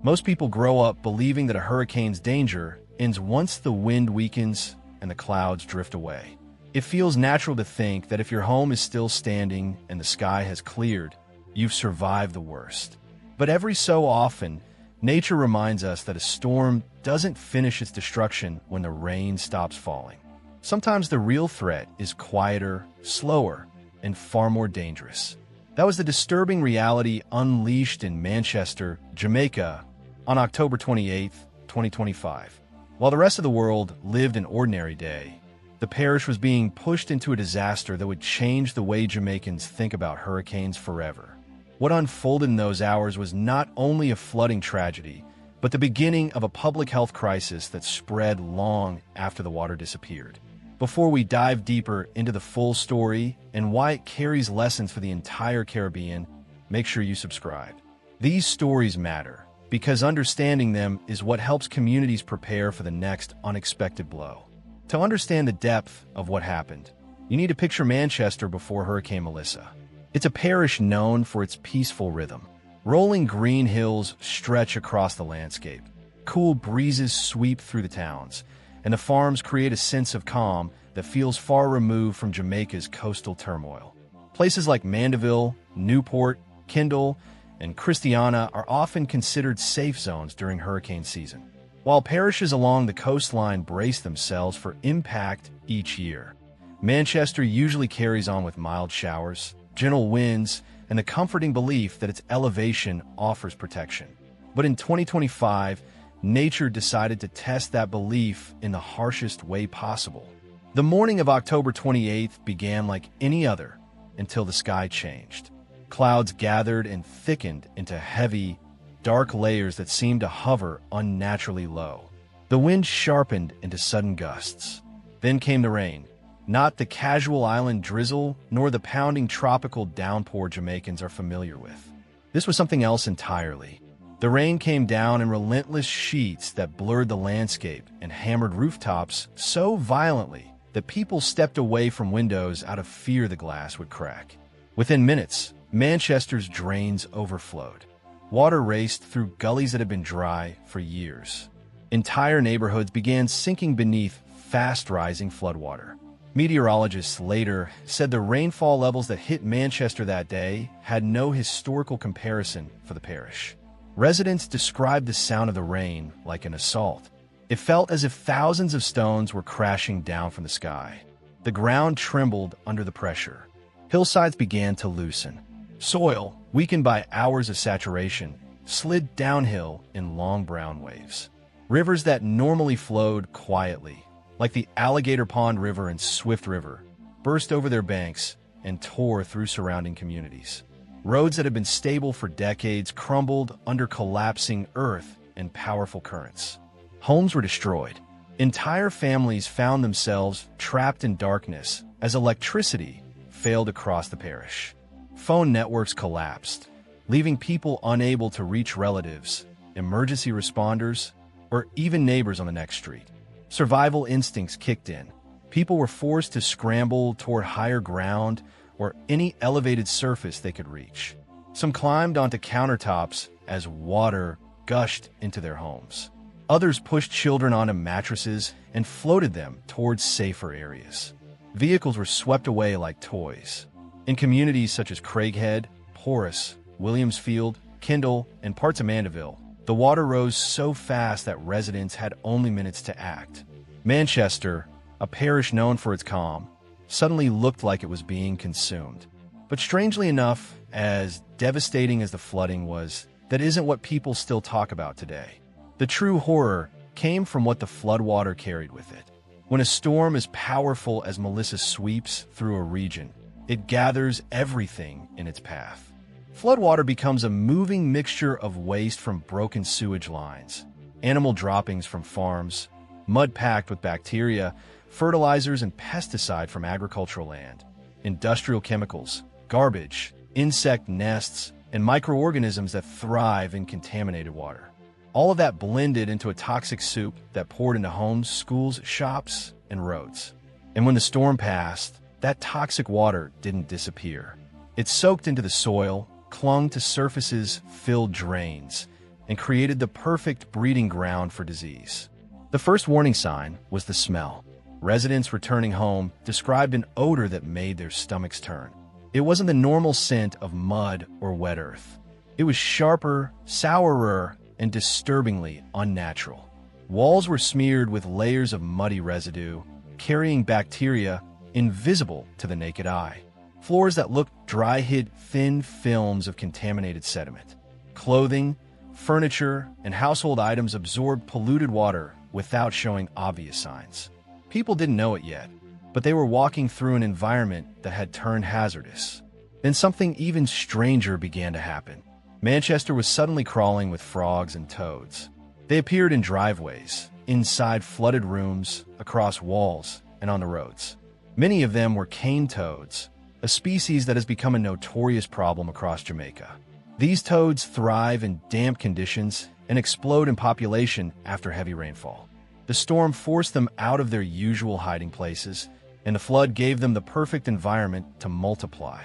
Most people grow up believing that a hurricane's danger ends once the wind weakens and the clouds drift away. It feels natural to think that if your home is still standing and the sky has cleared, you've survived the worst. But every so often, nature reminds us that a storm doesn't finish its destruction when the rain stops falling. Sometimes the real threat is quieter, slower, and far more dangerous. That was the disturbing reality unleashed in Manchester, Jamaica, on October 28, 2025. While the rest of the world lived an ordinary day, the parish was being pushed into a disaster that would change the way Jamaicans think about hurricanes forever. What unfolded in those hours was not only a flooding tragedy, but the beginning of a public health crisis that spread long after the water disappeared. Before we dive deeper into the full story and why it carries lessons for the entire Caribbean, make sure you subscribe. These stories matter because understanding them is what helps communities prepare for the next unexpected blow. To understand the depth of what happened, you need to picture Manchester before Hurricane Melissa. It's a parish known for its peaceful rhythm. Rolling green hills stretch across the landscape. Cool breezes sweep through the towns, and the farms create a sense of calm that feels far removed from Jamaica's coastal turmoil. Places like Mandeville, Newport, Kendal, and Christiana are often considered safe zones during hurricane season, while parishes along the coastline brace themselves for impact each year. Manchester usually carries on with mild showers, gentle winds, and the comforting belief that its elevation offers protection. But in 2025, nature decided to test that belief in the harshest way possible. The morning of October 28th began like any other until the sky changed. Clouds gathered and thickened into heavy, dark layers that seemed to hover unnaturally low. The wind sharpened into sudden gusts. Then came the rain, not the casual island drizzle, nor the pounding tropical downpour Jamaicans are familiar with. This was something else entirely. The rain came down in relentless sheets that blurred the landscape and hammered rooftops so violently that people stepped away from windows out of fear the glass would crack. Within minutes, Manchester's drains overflowed. Water raced through gullies that had been dry for years. Entire neighborhoods began sinking beneath fast-rising floodwater. Meteorologists later said the rainfall levels that hit Manchester that day had no historical comparison for the parish. Residents described the sound of the rain like an assault. It felt as if thousands of stones were crashing down from the sky. The ground trembled under the pressure. Hillsides began to loosen. Soil, weakened by hours of saturation, slid downhill in long brown waves. Rivers that normally flowed quietly, like the Alligator Pond River and Swift River, burst over their banks and tore through surrounding communities. Roads that had been stable for decades crumbled under collapsing earth and powerful currents. Homes were destroyed. Entire families found themselves trapped in darkness as electricity failed across the parish. Phone networks collapsed, leaving people unable to reach relatives, emergency responders, or even neighbors on the next street. Survival instincts kicked in. People were forced to scramble toward higher ground or any elevated surface they could reach. Some climbed onto countertops as water gushed into their homes. Others pushed children onto mattresses and floated them towards safer areas. Vehicles were swept away like toys. In communities such as Craighead, Porus, Williamsfield, Kendal, and parts of Mandeville, the water rose so fast that residents had only minutes to act. Manchester, a parish known for its calm, suddenly looked like it was being consumed. But strangely enough, as devastating as the flooding was, that isn't what people still talk about today. The true horror came from what the floodwater carried with it. When a storm as powerful as Melissa sweeps through a region, it gathers everything in its path. Floodwater becomes a moving mixture of waste from broken sewage lines, animal droppings from farms, mud packed with bacteria, fertilizers and pesticide from agricultural land, industrial chemicals, garbage, insect nests, and microorganisms that thrive in contaminated water. All of that blended into a toxic soup that poured into homes, schools, shops, and roads. And when the storm passed, that toxic water didn't disappear. It soaked into the soil, clung to surfaces, filled drains, and created the perfect breeding ground for disease. The first warning sign was the smell. Residents returning home described an odor that made their stomachs turn. It wasn't the normal scent of mud or wet earth. It was sharper, sourer, and disturbingly unnatural. Walls were smeared with layers of muddy residue, carrying bacteria invisible to the naked eye. Floors that looked dry hid thin films of contaminated sediment. Clothing, furniture, and household items absorbed polluted water without showing obvious signs. People didn't know it yet, but they were walking through an environment that had turned hazardous. Then something even stranger began to happen. Manchester was suddenly crawling with frogs and toads. They appeared in driveways, inside flooded rooms, across walls, and on the roads. Many of them were cane toads, a species that has become a notorious problem across Jamaica. These toads thrive in damp conditions and explode in population after heavy rainfall. The storm forced them out of their usual hiding places, and the flood gave them the perfect environment to multiply.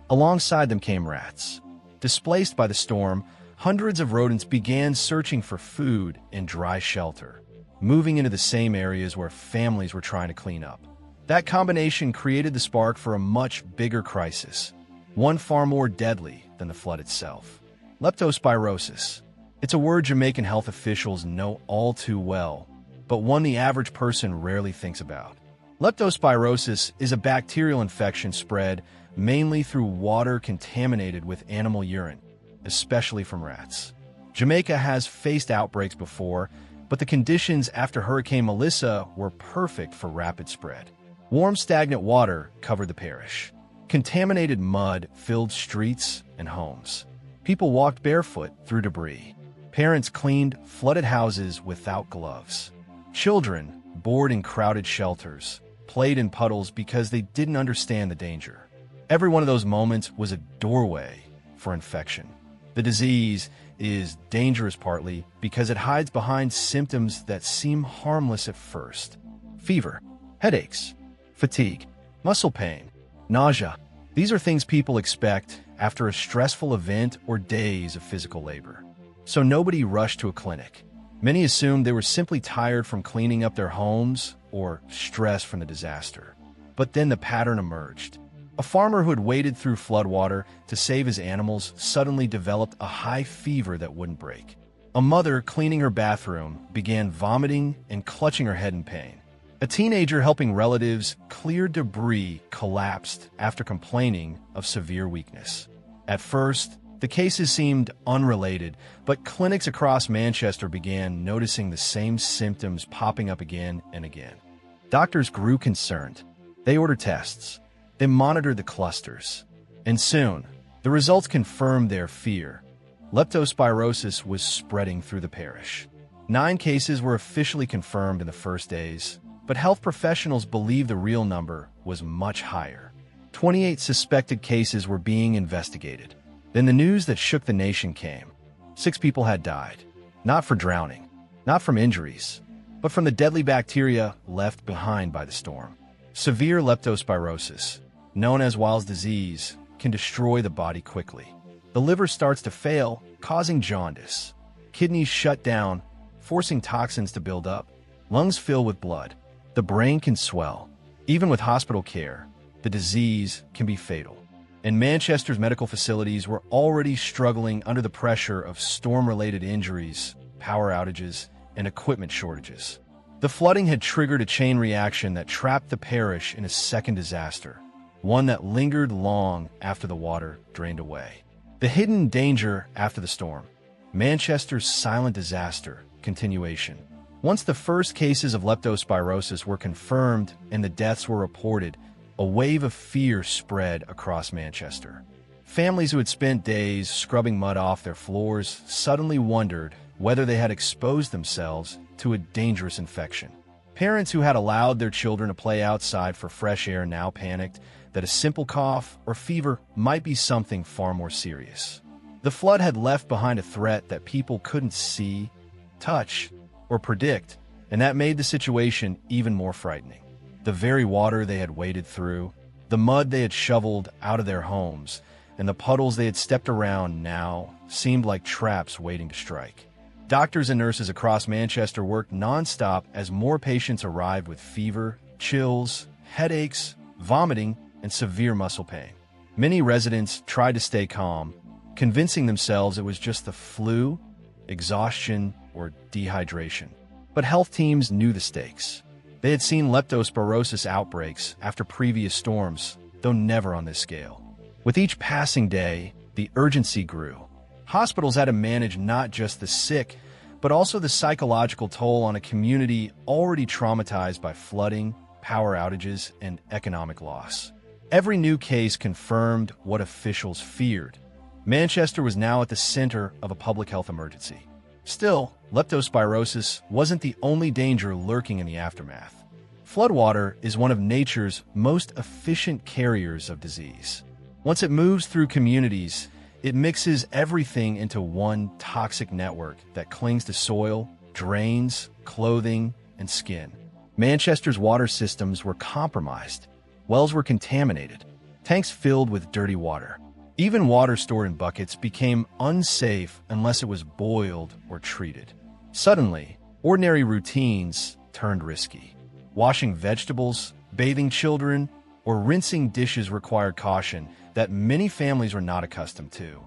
Alongside them came rats. Displaced by the storm, hundreds of rodents began searching for food and dry shelter, moving into the same areas where families were trying to clean up. That combination created the spark for a much bigger crisis, one far more deadly than the flood itself. Leptospirosis. It's a word Jamaican health officials know all too well, but one the average person rarely thinks about. Leptospirosis is a bacterial infection spread mainly through water contaminated with animal urine, especially from rats. Jamaica has faced outbreaks before, but the conditions after Hurricane Melissa were perfect for rapid spread. Warm, stagnant water covered the parish. Contaminated mud filled streets and homes. People walked barefoot through debris. Parents cleaned flooded houses without gloves. Children, bored in crowded shelters, played in puddles because they didn't understand the danger. Every one of those moments was a doorway for infection. The disease is dangerous partly because it hides behind symptoms that seem harmless at first. Fever, headaches, fatigue, muscle pain, nausea. These are things people expect after a stressful event or days of physical labor. So nobody rushed to a clinic. Many assumed they were simply tired from cleaning up their homes or stressed from the disaster. But then the pattern emerged. A farmer who had waded through floodwater to save his animals suddenly developed a high fever that wouldn't break. A mother cleaning her bathroom began vomiting and clutching her head in pain. A teenager helping relatives clear debris collapsed after complaining of severe weakness. At first, the cases seemed unrelated, but clinics across Manchester began noticing the same symptoms popping up again and again. Doctors grew concerned. They ordered tests. They monitored the clusters. And soon, the results confirmed their fear. Leptospirosis was spreading through the parish. 9 cases were officially confirmed in the first days, but health professionals believed the real number was much higher. 28 suspected cases were being investigated. Then the news that shook the nation came. 6 people had died, not for drowning, not from injuries, but from the deadly bacteria left behind by the storm. Severe leptospirosis, known as Weil's disease, can destroy the body quickly. The liver starts to fail, causing jaundice. Kidneys shut down, forcing toxins to build up. Lungs fill with blood. The brain can swell. Even with hospital care, the disease can be fatal. And Manchester's medical facilities were already struggling under the pressure of storm-related injuries, power outages, and equipment shortages. The flooding had triggered a chain reaction that trapped the parish in a second disaster, one that lingered long after the water drained away. The hidden danger after the storm. Manchester's silent disaster continuation. Once the first cases of leptospirosis were confirmed and the deaths were reported, a wave of fear spread across Manchester. Families who had spent days scrubbing mud off their floors suddenly wondered whether they had exposed themselves to a dangerous infection. Parents who had allowed their children to play outside for fresh air now panicked that a simple cough or fever might be something far more serious. The flood had left behind a threat that people couldn't see, touch, or predict, and that made the situation even more frightening. The very water they had waded through, the mud they had shoveled out of their homes, and the puddles they had stepped around now seemed like traps waiting to strike. Doctors and nurses across Manchester worked non-stop as more patients arrived with fever, chills, headaches, vomiting, and severe muscle pain. Many residents tried to stay calm, convincing themselves it was just the flu, exhaustion, or dehydration. But health teams knew the stakes. They had seen leptospirosis outbreaks after previous storms, though never on this scale. With each passing day, the urgency grew. Hospitals had to manage not just the sick, but also the psychological toll on a community already traumatized by flooding, power outages, and economic loss. Every new case confirmed what officials feared. Manchester was now at the center of a public health emergency. Still, leptospirosis wasn't the only danger lurking in the aftermath. Floodwater is one of nature's most efficient carriers of disease. Once it moves through communities, it mixes everything into one toxic network that clings to soil, drains, clothing, and skin. Manchester's water systems were compromised. Wells were contaminated, tanks filled with dirty water. Even water stored in buckets became unsafe unless it was boiled or treated. Suddenly, ordinary routines turned risky. Washing vegetables, bathing children, or rinsing dishes required caution that many families were not accustomed to.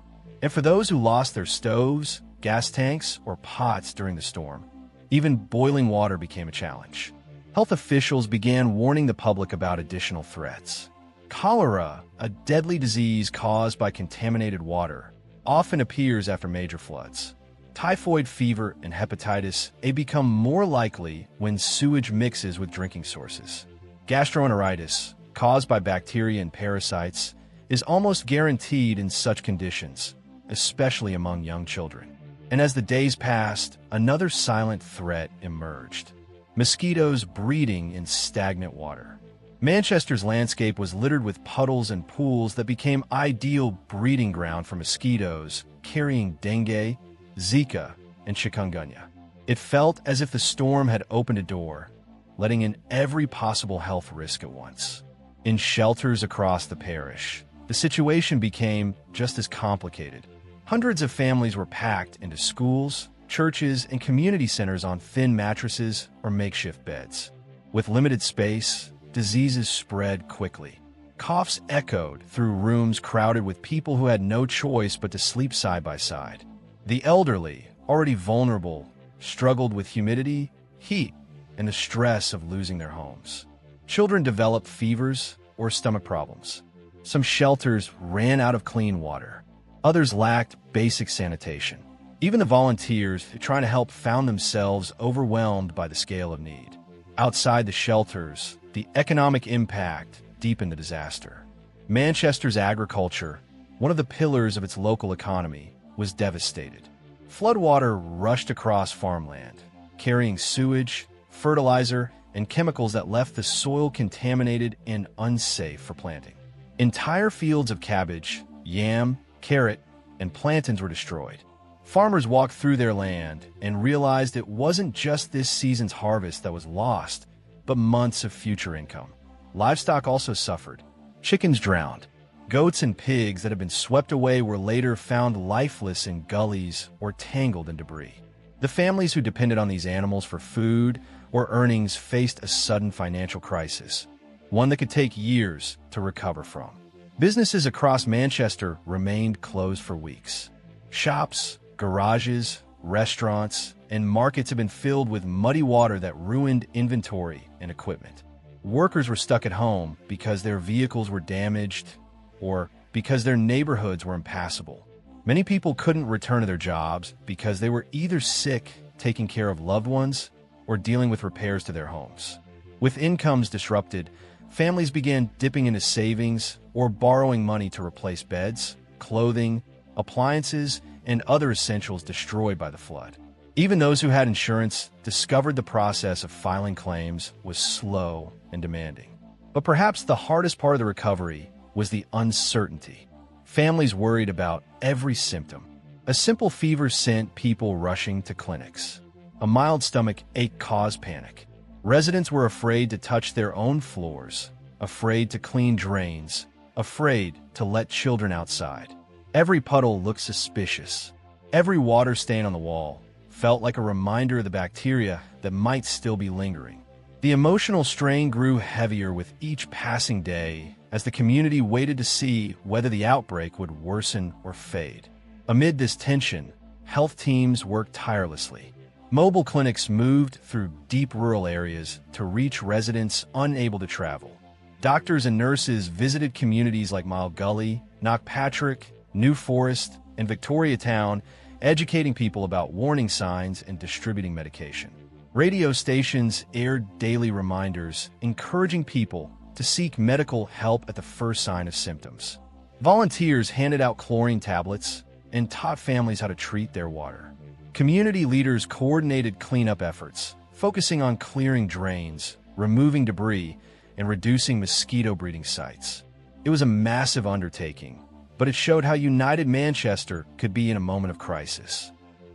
And for those who lost their stoves, gas tanks, or pots during the storm, even boiling water became a challenge. Health officials began warning the public about additional threats. Cholera, a deadly disease caused by contaminated water, often appears after major floods. Typhoid fever and hepatitis A become more likely when sewage mixes with drinking sources. Gastroenteritis, caused by bacteria and parasites, is almost guaranteed in such conditions, especially among young children. And as the days passed, another silent threat emerged: mosquitoes breeding in stagnant water. Manchester's landscape was littered with puddles and pools that became ideal breeding ground for mosquitoes carrying dengue, Zika, and chikungunya. It felt as if the storm had opened a door, letting in every possible health risk at once. In shelters across the parish, the situation became just as complicated. Hundreds of families were packed into schools, churches, and community centers on thin mattresses or makeshift beds. With limited space, diseases spread quickly. Coughs echoed through rooms crowded with people who had no choice but to sleep side by side. The elderly, already vulnerable, struggled with humidity, heat, and the stress of losing their homes. Children developed fevers or stomach problems. Some shelters ran out of clean water. Others lacked basic sanitation. Even the volunteers trying to help found themselves overwhelmed by the scale of need. Outside the shelters, the economic impact deepened the disaster. Manchester's agriculture, one of the pillars of its local economy, was devastated. Floodwater rushed across farmland, carrying sewage, fertilizer, and chemicals that left the soil contaminated and unsafe for planting. Entire fields of cabbage, yam, carrot, and plantains were destroyed. Farmers walked through their land and realized it wasn't just this season's harvest that was lost, but months of future income. Livestock also suffered. Chickens drowned. Goats and pigs that had been swept away were later found lifeless in gullies or tangled in debris. The families who depended on these animals for food or earnings faced a sudden financial crisis, one that could take years to recover from. Businesses across Manchester remained closed for weeks. Shops, garages, restaurants, and markets had been filled with muddy water that ruined inventory and equipment. Workers were stuck at home because their vehicles were damaged or because their neighborhoods were impassable. Many people couldn't return to their jobs because they were either sick, taking care of loved ones, or dealing with repairs to their homes. With incomes disrupted, families began dipping into savings or borrowing money to replace beds, clothing, appliances, and other essentials destroyed by the flood. Even those who had insurance discovered the process of filing claims was slow and demanding. But perhaps the hardest part of the recovery was the uncertainty. Families worried about every symptom. A simple fever sent people rushing to clinics. A mild stomach ache caused panic. Residents were afraid to touch their own floors, afraid to clean drains, afraid to let children outside. Every puddle looked suspicious. Every water stain on the wall felt like a reminder of the bacteria that might still be lingering. The emotional strain grew heavier with each passing day as the community waited to see whether the outbreak would worsen or fade. Amid this tension, health teams worked tirelessly. Mobile clinics moved through deep rural areas to reach residents unable to travel. Doctors and nurses visited communities like Mile Gully, Knockpatrick, New Forest, and Victoria Town, educating people about warning signs and distributing medication. Radio stations aired daily reminders, encouraging people to seek medical help at the first sign of symptoms. Volunteers handed out chlorine tablets and taught families how to treat their water. Community leaders coordinated cleanup efforts, focusing on clearing drains, removing debris, and reducing mosquito breeding sites. It was a massive undertaking, but it showed how united Manchester could be in a moment of crisis.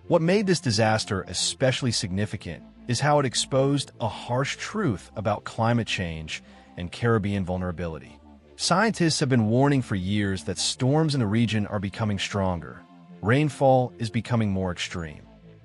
What made this disaster especially significant is how it exposed a harsh truth about climate change and Caribbean vulnerability. Scientists have been warning for years that storms in the region are becoming stronger, rainfall is becoming more extreme,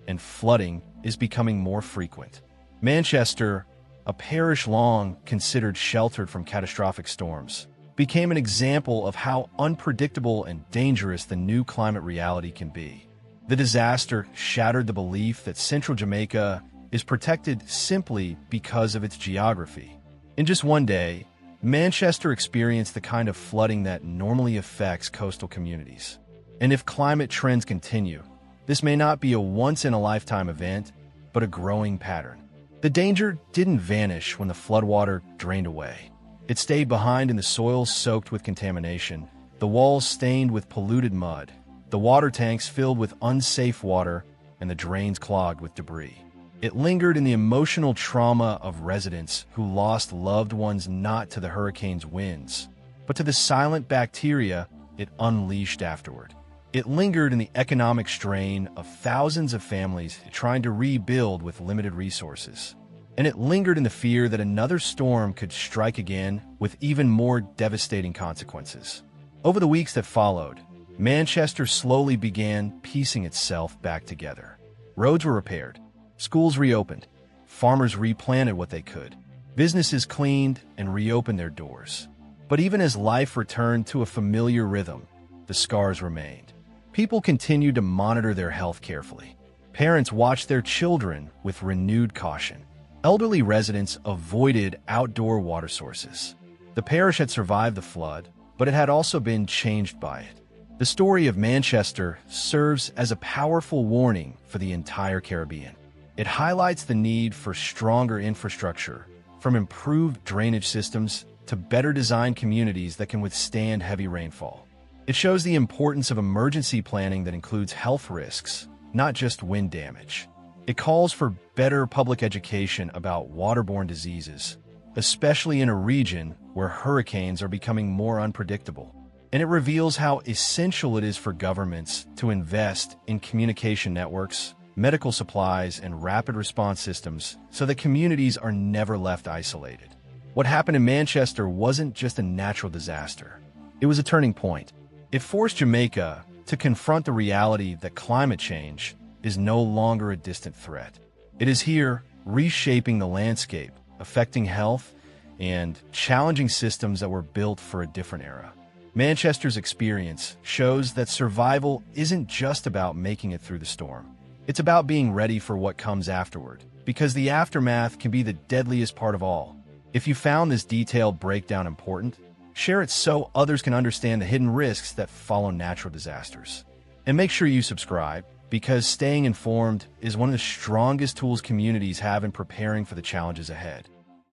and flooding is becoming more frequent. Manchester, a parish long considered sheltered from catastrophic storms, became an example of how unpredictable and dangerous the new climate reality can be. The disaster shattered the belief that central Jamaica is protected simply because of its geography. In just one day, Manchester experienced the kind of flooding that normally affects coastal communities. And if climate trends continue, this may not be a once-in-a-lifetime event, but a growing pattern. The danger didn't vanish when the floodwater drained away. It stayed behind in the soil soaked with contamination, the walls stained with polluted mud, the water tanks filled with unsafe water, and the drains clogged with debris. It lingered in the emotional trauma of residents who lost loved ones not to the hurricane's winds, but to the silent bacteria it unleashed afterward. It lingered in the economic strain of thousands of families trying to rebuild with limited resources. And it lingered in the fear that another storm could strike again with even more devastating consequences. Over the weeks that followed, Manchester slowly began piecing itself back together. Roads were repaired, schools reopened, farmers replanted what they could, businesses cleaned and reopened their doors. But even as life returned to a familiar rhythm, the scars remained. People continued to monitor their health carefully. Parents watched their children with renewed caution. Elderly residents avoided outdoor water sources. The parish had survived the flood, but it had also been changed by it. The story of Manchester serves as a powerful warning for the entire Caribbean. It highlights the need for stronger infrastructure, from improved drainage systems to better designed communities that can withstand heavy rainfall. It shows the importance of emergency planning that includes health risks, not just wind damage. It calls for better public education about waterborne diseases, especially in a region where hurricanes are becoming more unpredictable. And it reveals how essential it is for governments to invest in communication networks, medical supplies, and rapid response systems so that communities are never left isolated. What happened in Manchester wasn't just a natural disaster. It was a turning point. It forced Jamaica to confront the reality that climate change is no longer a distant threat. It is here, reshaping the landscape, affecting health, and challenging systems that were built for a different era. Manchester's experience shows that survival isn't just about making it through the storm. It's about being ready for what comes afterward, because the aftermath can be the deadliest part of all. If you found this detailed breakdown important, share it so others can understand the hidden risks that follow natural disasters. And make sure you subscribe, because staying informed is one of the strongest tools communities have in preparing for the challenges ahead.